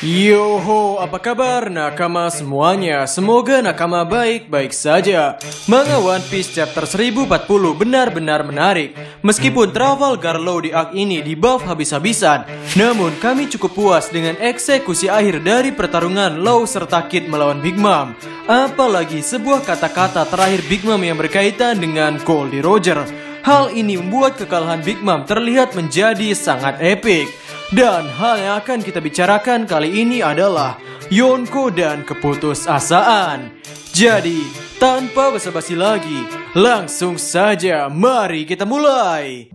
Yoho, apa kabar nakama semuanya? Semoga nakama baik-baik saja. Manga One Piece chapter 1040 benar-benar menarik. Meskipun Trafalgar Law di arc ini di buff habis-habisan, namun kami cukup puas dengan eksekusi akhir dari pertarungan Law serta Kid melawan Big Mom. Apalagi sebuah kata-kata terakhir Big Mom yang berkaitan dengan Goldie Roger. Hal ini membuat kekalahan Big Mom terlihat menjadi sangat epik. Dan hal yang akan kita bicarakan kali ini adalah Yonko dan keputusasaan. Jadi, tanpa basa-basi lagi, langsung saja mari kita mulai.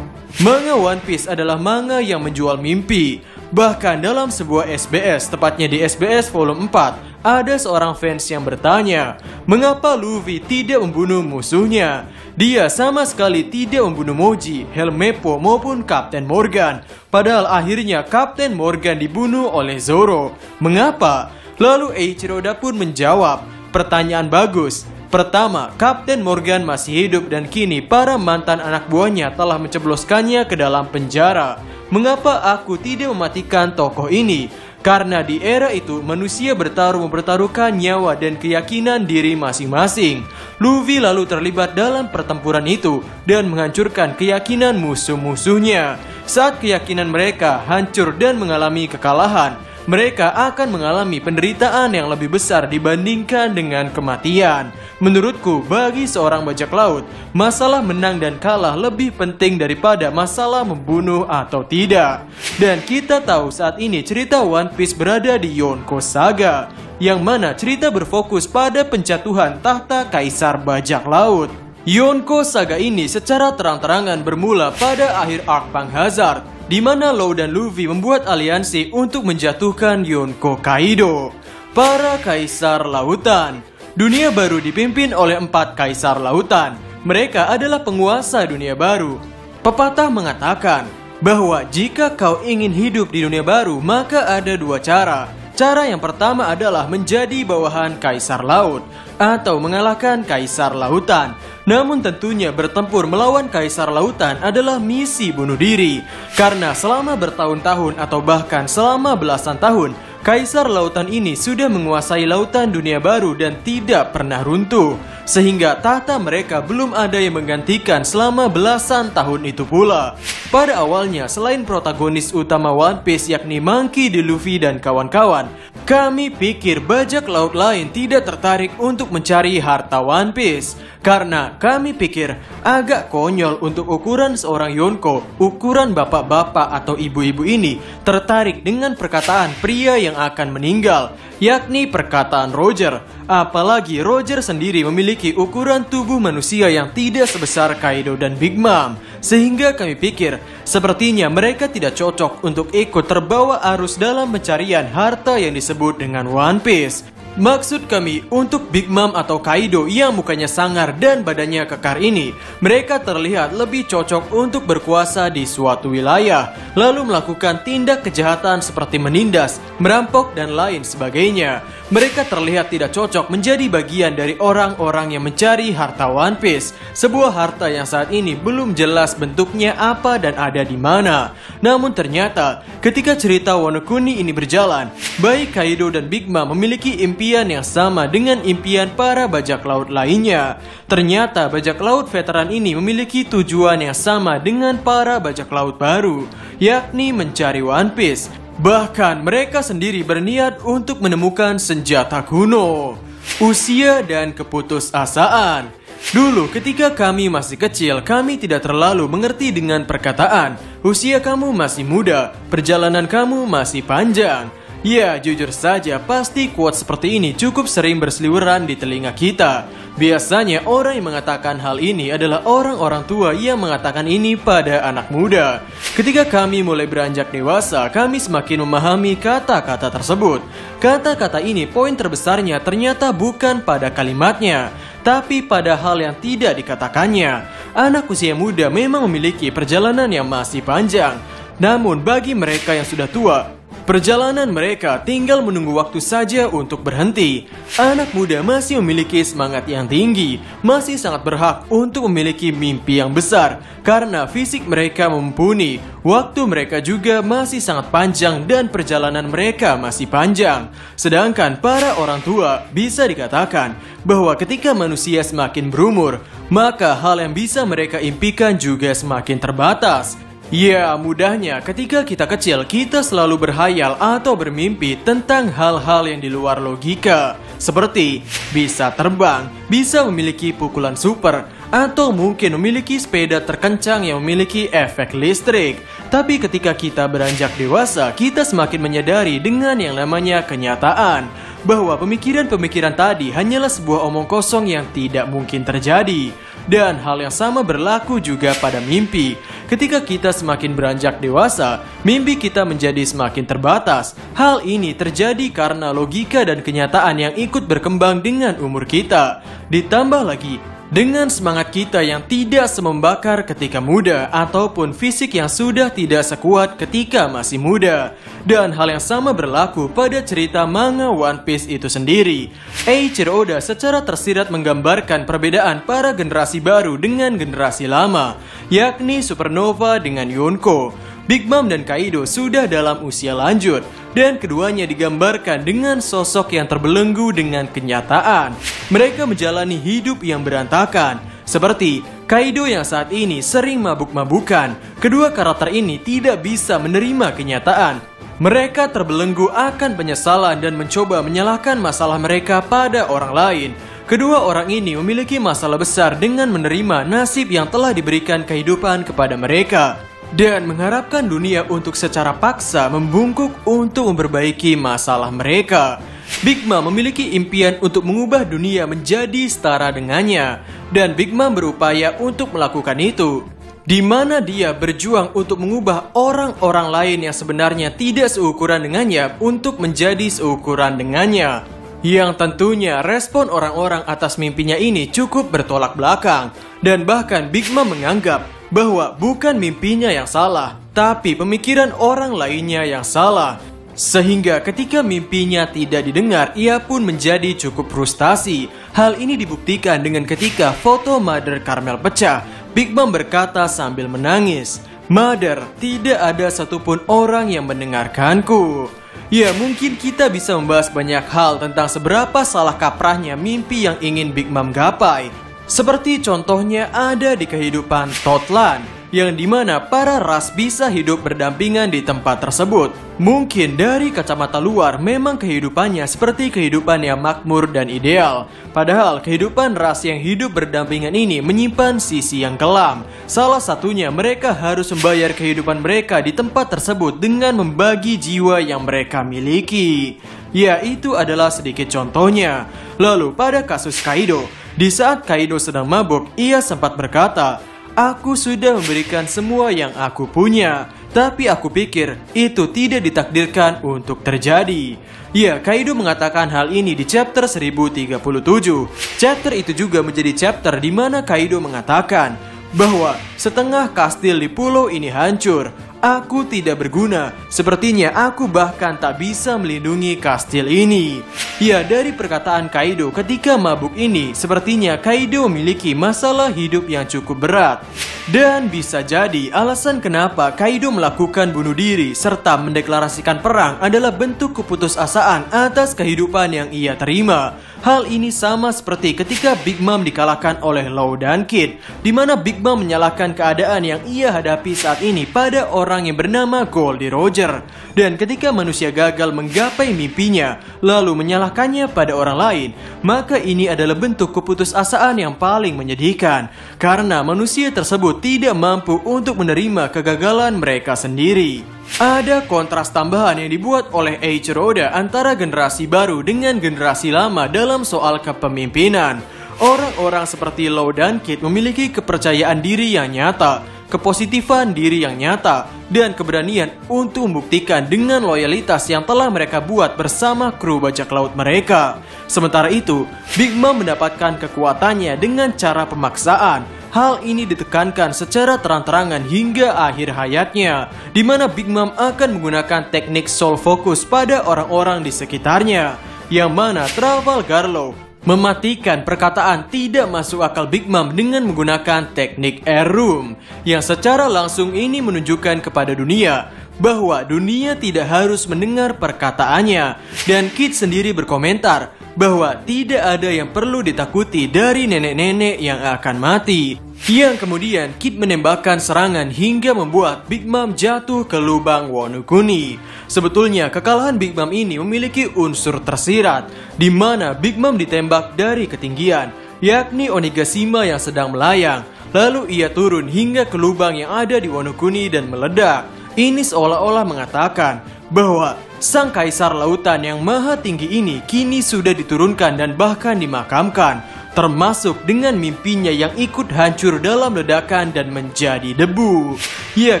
Manga One Piece adalah manga yang menjual mimpi. Bahkan dalam sebuah SBS, tepatnya di SBS Volume 4, ada seorang fans yang bertanya, mengapa Luffy tidak membunuh musuhnya? Dia sama sekali tidak membunuh Moji, Helmeppo maupun Kapten Morgan. Padahal akhirnya Kapten Morgan dibunuh oleh Zoro. Mengapa? Lalu Eiichiro Oda pun menjawab, pertanyaan bagus. Pertama, Kapten Morgan masih hidup dan kini para mantan anak buahnya telah mencebloskannya ke dalam penjara. Mengapa aku tidak mematikan tokoh ini? Karena di era itu manusia mempertaruhkan nyawa dan keyakinan diri masing-masing. Luffy lalu terlibat dalam pertempuran itu dan menghancurkan keyakinan musuh-musuhnya. Saat keyakinan mereka hancur dan mengalami kekalahan, mereka akan mengalami penderitaan yang lebih besar dibandingkan dengan kematian. Menurutku, bagi seorang bajak laut, masalah menang dan kalah lebih penting daripada masalah membunuh atau tidak. Dan kita tahu saat ini cerita One Piece berada di Yonko Saga, yang mana cerita berfokus pada penjatuhan tahta kaisar bajak laut. Yonko Saga ini secara terang-terangan bermula pada akhir arc Punk Hazard, di mana Law dan Luffy membuat aliansi untuk menjatuhkan Yonko Kaido, para kaisar lautan. Dunia baru dipimpin oleh 4 kaisar lautan. Mereka adalah penguasa dunia baru. Pepatah mengatakan bahwa jika kau ingin hidup di dunia baru, maka ada 2 cara. Cara yang pertama adalah menjadi bawahan kaisar laut atau mengalahkan kaisar lautan. Namun tentunya bertempur melawan kaisar lautan adalah misi bunuh diri. Karena selama bertahun-tahun atau bahkan selama belasan tahun, kaisar lautan ini sudah menguasai lautan dunia baru dan tidak pernah runtuh. Sehingga tahta mereka belum ada yang menggantikan selama belasan tahun itu pula. Pada awalnya, selain protagonis utama One Piece yakni Monkey D. Luffy dan kawan-kawan, kami pikir bajak laut lain tidak tertarik untuk mencari harta One Piece. Karena kami pikir agak konyol untuk ukuran seorang Yonko, ukuran bapak-bapak atau ibu-ibu ini tertarik dengan perkataan pria yang akan meninggal, yakni perkataan Roger. Apalagi Roger sendiri memiliki ukuran tubuh manusia yang tidak sebesar Kaido dan Big Mom. Sehingga kami pikir sepertinya mereka tidak cocok untuk ikut terbawa arus dalam pencarian harta yang disebut dengan One Piece. Maksud kami untuk Big Mom atau Kaido yang mukanya sangar dan badannya kekar ini, mereka terlihat lebih cocok untuk berkuasa di suatu wilayah, lalu melakukan tindak kejahatan seperti menindas, merampok dan lain sebagainya. Mereka terlihat tidak cocok menjadi bagian dari orang-orang yang mencari harta One Piece, sebuah harta yang saat ini belum jelas bentuknya apa dan ada di mana. Namun ternyata ketika cerita Wano Kuni ini berjalan, baik Kaido dan Big Mom memiliki impian yang sama dengan impian para bajak laut lainnya. Ternyata bajak laut veteran ini memiliki tujuan yang sama dengan para bajak laut baru, yakni mencari One Piece. Bahkan mereka sendiri berniat untuk menemukan senjata kuno. Usia dan keputusasaan. Dulu ketika kami masih kecil, kami tidak terlalu mengerti dengan perkataan, usia kamu masih muda, perjalanan kamu masih panjang. Ya, jujur saja, pasti quote seperti ini cukup sering berseliweran di telinga kita. Biasanya orang yang mengatakan hal ini adalah orang-orang tua yang mengatakan ini pada anak muda. Ketika kami mulai beranjak dewasa, kami semakin memahami kata-kata tersebut. Kata-kata ini poin terbesarnya ternyata bukan pada kalimatnya, tapi pada hal yang tidak dikatakannya. Anak usia muda memang memiliki perjalanan yang masih panjang. Namun bagi mereka yang sudah tua, Perjalanan mereka tinggal menunggu waktu saja untuk berhenti. Anak muda masih memiliki semangat yang tinggi, masih sangat berhak untuk memiliki mimpi yang besar karena fisik mereka mumpuni. Waktu mereka juga masih sangat panjang dan perjalanan mereka masih panjang. Sedangkan para orang tua bisa dikatakan bahwa ketika manusia semakin berumur, maka hal yang bisa mereka impikan juga semakin terbatas. Ya, mudahnya ketika kita kecil, kita selalu berhayal atau bermimpi tentang hal-hal yang di luar logika. Seperti bisa terbang, bisa memiliki pukulan super, atau mungkin memiliki sepeda terkencang yang memiliki efek listrik. Tapi ketika kita beranjak dewasa, kita semakin menyadari dengan yang namanya kenyataan, bahwa pemikiran-pemikiran tadi hanyalah sebuah omong kosong yang tidak mungkin terjadi. Dan hal yang sama berlaku juga pada mimpi. Ketika kita semakin beranjak dewasa, mimpi kita menjadi semakin terbatas. Hal ini terjadi karena logika dan kenyataan yang ikut berkembang dengan umur kita. Ditambah lagi, dengan semangat kita yang tidak semembakar ketika muda ataupun fisik yang sudah tidak sekuat ketika masih muda. Dan hal yang sama berlaku pada cerita manga One Piece itu sendiri. Eiichiro Oda secara tersirat menggambarkan perbedaan para generasi baru dengan generasi lama, yakni Supernova dengan Yonko. Big Mom dan Kaido sudah dalam usia lanjut, dan keduanya digambarkan dengan sosok yang terbelenggu dengan kenyataan. Mereka menjalani hidup yang berantakan, seperti Kaido yang saat ini sering mabuk-mabukan. Kedua karakter ini tidak bisa menerima kenyataan. Mereka terbelenggu akan penyesalan dan mencoba menyalahkan masalah mereka pada orang lain. Kedua orang ini memiliki masalah besar dengan menerima nasib yang telah diberikan kehidupan kepada mereka, dan mengharapkan dunia untuk secara paksa membungkuk untuk memperbaiki masalah mereka. Big Mom memiliki impian untuk mengubah dunia menjadi setara dengannya, dan Big Mom berupaya untuk melakukan itu, di mana dia berjuang untuk mengubah orang-orang lain yang sebenarnya tidak seukuran dengannya untuk menjadi seukuran dengannya. Yang tentunya respon orang-orang atas mimpinya ini cukup bertolak belakang, dan bahkan Big Mom menganggap bahwa bukan mimpinya yang salah, tapi pemikiran orang lainnya yang salah. Sehingga ketika mimpinya tidak didengar, ia pun menjadi cukup frustasi. Hal ini dibuktikan dengan ketika foto Mother Carmel pecah. Big Mom berkata sambil menangis, "Mother, tidak ada satupun orang yang mendengarkanku." Ya, mungkin kita bisa membahas banyak hal tentang seberapa salah kaprahnya mimpi yang ingin Big Mom gapai. Seperti contohnya ada di kehidupan Totland, yang dimana para ras bisa hidup berdampingan di tempat tersebut. Mungkin dari kacamata luar memang kehidupannya seperti kehidupan yang makmur dan ideal. Padahal kehidupan ras yang hidup berdampingan ini menyimpan sisi yang kelam. Salah satunya mereka harus membayar kehidupan mereka di tempat tersebut dengan membagi jiwa yang mereka miliki. Ya, itu adalah sedikit contohnya. Lalu pada kasus Kaido, di saat Kaido sedang mabuk, ia sempat berkata, "Aku sudah memberikan semua yang aku punya, tapi aku pikir itu tidak ditakdirkan untuk terjadi." Ya, Kaido mengatakan hal ini di chapter 1037. Chapter itu juga menjadi chapter di mana Kaido mengatakan bahwa setengah kastil di pulau ini hancur. Aku tidak berguna, sepertinya aku bahkan tak bisa melindungi kastil ini. Ya, dari perkataan Kaido ketika mabuk ini, sepertinya Kaido memiliki masalah hidup yang cukup berat. Dan bisa jadi alasan kenapa Kaido melakukan bunuh diri serta mendeklarasikan perang adalah bentuk keputusasaan atas kehidupan yang ia terima. Hal ini sama seperti ketika Big Mom dikalahkan oleh Law dan Kid, di mana Big Mom menyalahkan keadaan yang ia hadapi saat ini pada orang yang bernama Goldie Roger. Dan ketika manusia gagal menggapai mimpinya, lalu menyalahkannya pada orang lain, maka ini adalah bentuk keputusasaan yang paling menyedihkan, karena manusia tersebut tidak mampu untuk menerima kegagalan mereka sendiri. Ada kontras tambahan yang dibuat oleh Eiichiro Oda antara generasi baru dengan generasi lama dalam soal kepemimpinan. Orang-orang seperti Law dan Kid memiliki kepercayaan diri yang nyata, kepositifan diri yang nyata, dan keberanian untuk membuktikan dengan loyalitas yang telah mereka buat bersama kru bajak laut mereka. Sementara itu, Big Mom mendapatkan kekuatannya dengan cara pemaksaan. hal ini ditekankan secara terang-terangan hingga akhir hayatnya, di mana Big Mom akan menggunakan teknik soul focus pada orang-orang di sekitarnya, yang mana Trafalgar Law mematikan perkataan tidak masuk akal Big Mom dengan menggunakan teknik Air Room, yang secara langsung ini menunjukkan kepada dunia bahwa dunia tidak harus mendengar perkataannya, dan Kid sendiri berkomentar bahwa tidak ada yang perlu ditakuti dari nenek-nenek yang akan mati, yang kemudian Kid menembakkan serangan hingga membuat Big Mom jatuh ke lubang Wano Kuni. Sebetulnya kekalahan Big Mom ini memiliki unsur tersirat, di mana Big Mom ditembak dari ketinggian, yakni Onigashima yang sedang melayang, lalu ia turun hingga ke lubang yang ada di Wano Kuni dan meledak. Ini seolah-olah mengatakan bahwa sang kaisar lautan yang maha tinggi ini kini sudah diturunkan dan bahkan dimakamkan, termasuk dengan mimpinya yang ikut hancur dalam ledakan dan menjadi debu. Ya,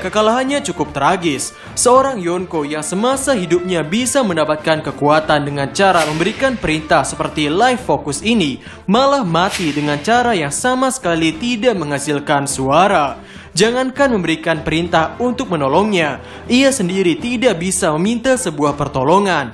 kekalahannya cukup tragis. Seorang Yonko yang semasa hidupnya bisa mendapatkan kekuatan dengan cara memberikan perintah seperti life focus ini, malah mati dengan cara yang sama sekali tidak menghasilkan suara. Jangankan memberikan perintah untuk menolongnya, ia sendiri tidak bisa meminta sebuah pertolongan.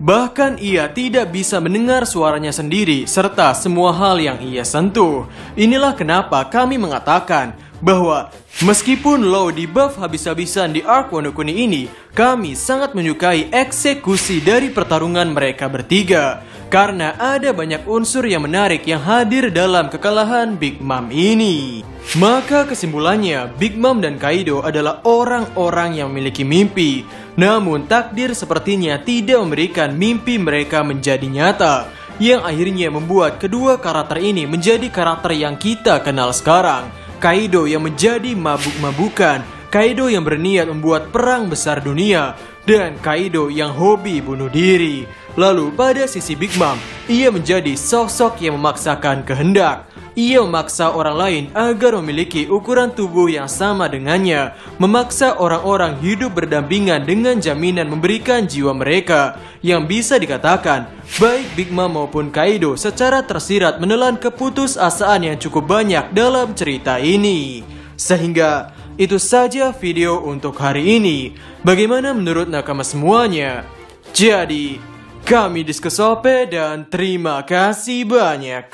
Bahkan ia tidak bisa mendengar suaranya sendiri serta semua hal yang ia sentuh. Inilah kenapa kami mengatakan bahwa meskipun Law di buff habis-habisan di arc Wano Kuni ini, kami sangat menyukai eksekusi dari pertarungan mereka bertiga, karena ada banyak unsur yang menarik yang hadir dalam kekalahan Big Mom ini. Maka kesimpulannya, Big Mom dan Kaido adalah orang-orang yang memiliki mimpi, namun takdir sepertinya tidak memberikan mimpi mereka menjadi nyata, yang akhirnya membuat kedua karakter ini menjadi karakter yang kita kenal sekarang. Kaido yang menjadi mabuk-mabukan, Kaido yang berniat membuat perang besar dunia, dan Kaido yang hobi bunuh diri. Lalu pada sisi Big Mom, ia menjadi sosok yang memaksakan kehendak. Ia memaksa orang lain agar memiliki ukuran tubuh yang sama dengannya, memaksa orang-orang hidup berdampingan dengan jaminan memberikan jiwa mereka, yang bisa dikatakan baik Big Mom maupun Kaido secara tersirat menelan keputusasaan yang cukup banyak dalam cerita ini. Sehingga itu saja video untuk hari ini. Bagaimana menurut nakama semuanya? Jadi, kami Diskusope dan terima kasih banyak.